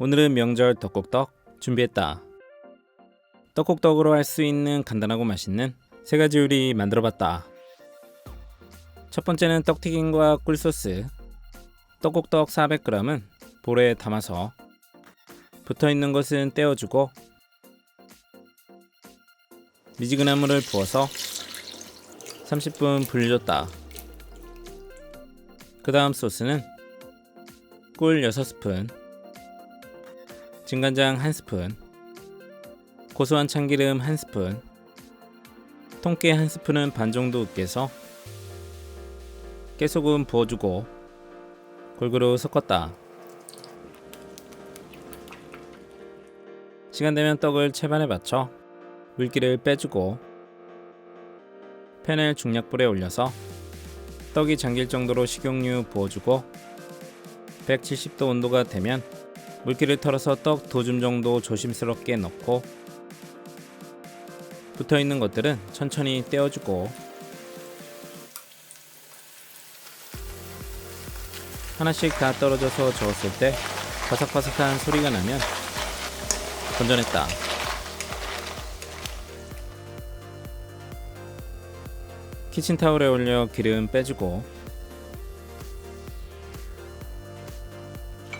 오늘은 명절 떡국떡 준비했다. 떡국떡으로 할 수 있는 간단하고 맛있는 세 가지 요리 만들어봤다. 첫 번째는 떡튀김과 꿀소스. 떡국떡 400g은 볼에 담아서 붙어있는 것은 떼어주고 미지근한 물을 부어서 30분 불려줬다. 그 다음 소스는 꿀 6스푼, 진간장 1스푼, 고소한 참기름 1스푼, 통깨 1스푼은 반 정도 으깨서 깨소금 부어주고 골고루 섞었다. 시간 되면 떡을 채반에 받쳐 물기를 빼주고 팬을 중약불에 올려서 떡이 잠길 정도로 식용유 부어주고 170도 온도가 되면 물기를 털어서 떡 2줌 정도 조심스럽게 넣고 붙어있는 것들은 천천히 떼어주고 하나씩 다 떨어져서 저었을 때 바삭바삭한 소리가 나면 건져냈다. 키친타올에 올려 기름 빼주고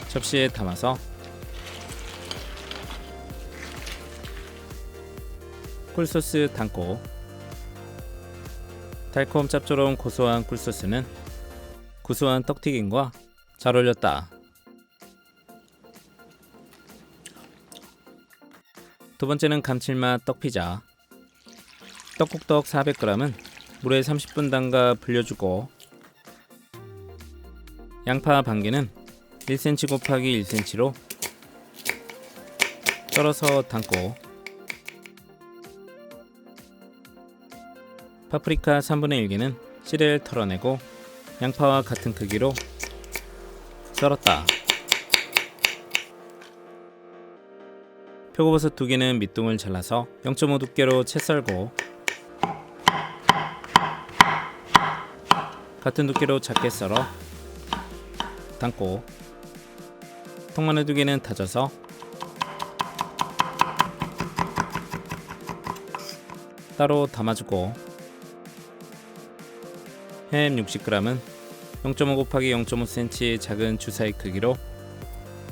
접시에 담아서 꿀소스 담고 달콤 짭조름 고소한 꿀소스는 구수한 떡튀김과 잘 어울렸다. 두 번째는 감칠맛 떡피자. 떡국떡 400g은 물에 30분 담가 불려주고 양파 반개는 1cm 곱하기 1cm로 썰어서 담고 파프리카 3분의 1개는 씨를 털어내고 양파와 같은 크기로 썰었다. 표고버섯 2개는 밑둥을 잘라서 0.5 두께로 채 썰고 같은 두께로 작게 썰어 담고 통마늘 2개는 다져서 따로 담아주고 햄 60g은 0.5 곱하기 0.5cm 작은 주사위 크기로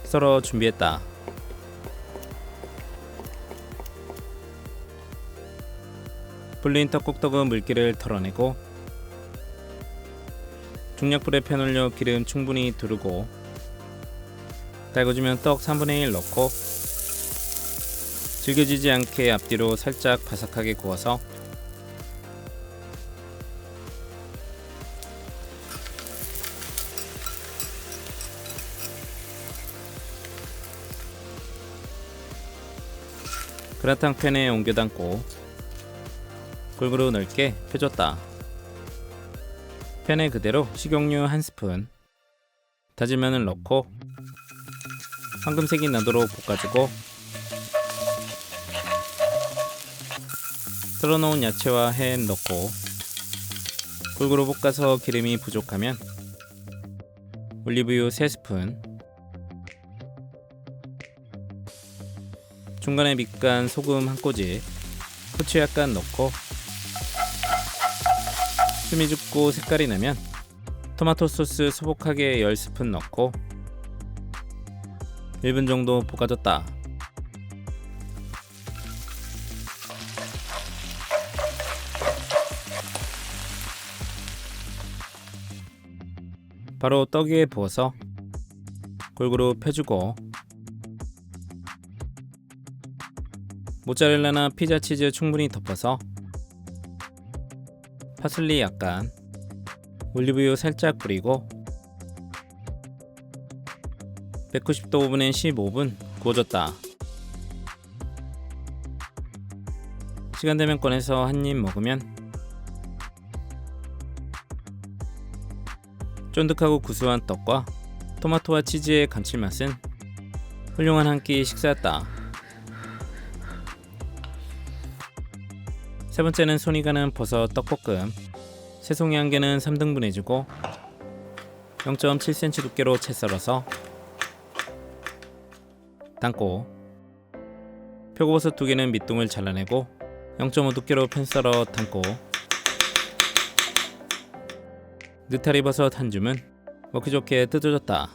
썰어 준비했다. 불린 떡국떡은 물기를 털어내고 중약불에 팬 올려 기름 충분히 두르고 달궈지면 떡 3분의 1 넣고 질겨지지 않게 앞뒤로 살짝 바삭하게 구워서 그라탕 팬에 옮겨 담고 골고루 넓게 펴줬다. 팬에 그대로 식용유 1스푼, 다진 마늘 넣고 황금색이 나도록 볶아주고 썰어놓은 야채와 햄 넣고 골고루 볶아서 기름이 부족하면 올리브유 3스푼, 중간에 밑간 소금 한 꼬집, 후추 약간 넣고 숨이 죽고 색깔이 나면 토마토 소스 소복하게 10스푼 넣고 1분 정도 볶아줬다. 바로 떡 위에 부어서 골고루 펴주고 모짜렐라나 피자 치즈 충분히 덮어서 파슬리 약간, 올리브유 살짝 뿌리고 190도 오븐에 15분 구워줬다. 시간 되면 꺼내서 한 입 먹으면 쫀득하고 구수한 떡과 토마토와 치즈의 감칠맛은 훌륭한 한 끼 식사였다. 세 번째는 손이 가는 버섯 떡볶음. 새송이 1개는 3등분 해주고 0.7cm 두께로 채 썰어서 담고 표고버섯 2개는 밑둥을 잘라내고 0.5 두께로 편 썰어 담고 느타리버섯 한 줌은 먹기 좋게 뜯어줬다.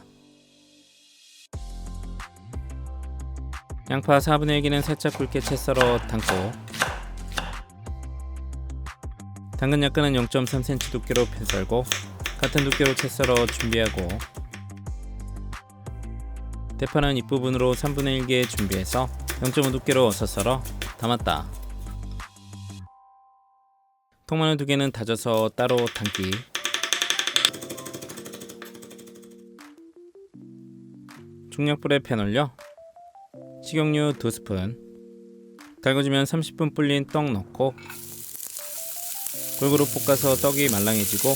양파 4분의 1개는 살짝 굵게 채 썰어 담고 당근 약간은 0.3cm 두께로 편 썰고 같은 두께로 채 썰어 준비하고 대파는 윗부분으로 3분의 1개 준비해서 0.5 두께로 어서 썰어 담았다. 통마늘 2개는 다져서 따로 담기. 중약불에 팬 올려 식용유 2스푼 달궈지면 30분 불린 떡 넣고 골고루 볶아서 떡이 말랑해지고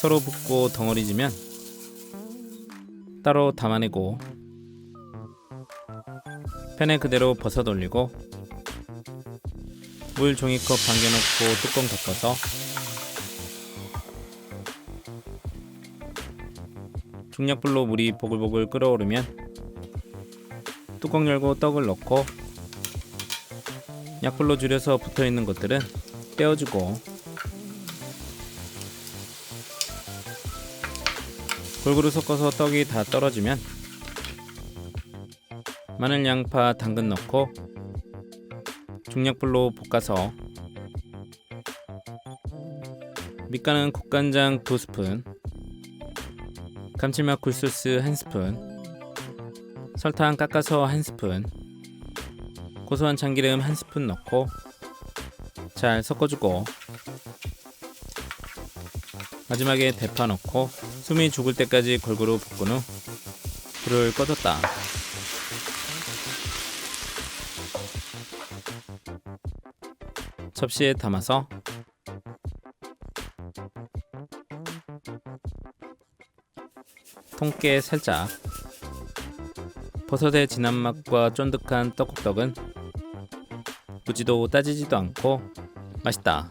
서로 붓고 덩어리지면 따로 담아내고 팬에 그대로 버섯 올리고 물 종이컵 반개 넣고 뚜껑 덮어서 중약불로 물이 보글보글 끓어오르면 뚜껑 열고 떡을 넣고 약불로 줄여서 붙어있는 것들은 떼어주고 골고루 섞어서 떡이 다 떨어지면 마늘, 양파, 당근 넣고 중약불로 볶아서 밑간은 국간장 2스푼, 감칠맛 굴소스 1스푼, 설탕 깎아서 1스푼, 고소한 참기름 1스푼 넣고 잘 섞어주고 마지막에 대파 넣고 숨이 죽을 때까지 골고루 볶은 후 불을 꺼줬다. 접시에 담아서 통깨 살짝 버섯의 진한 맛과 쫀득한 떡국떡은 묻지도 따지지도 않고 맛있다.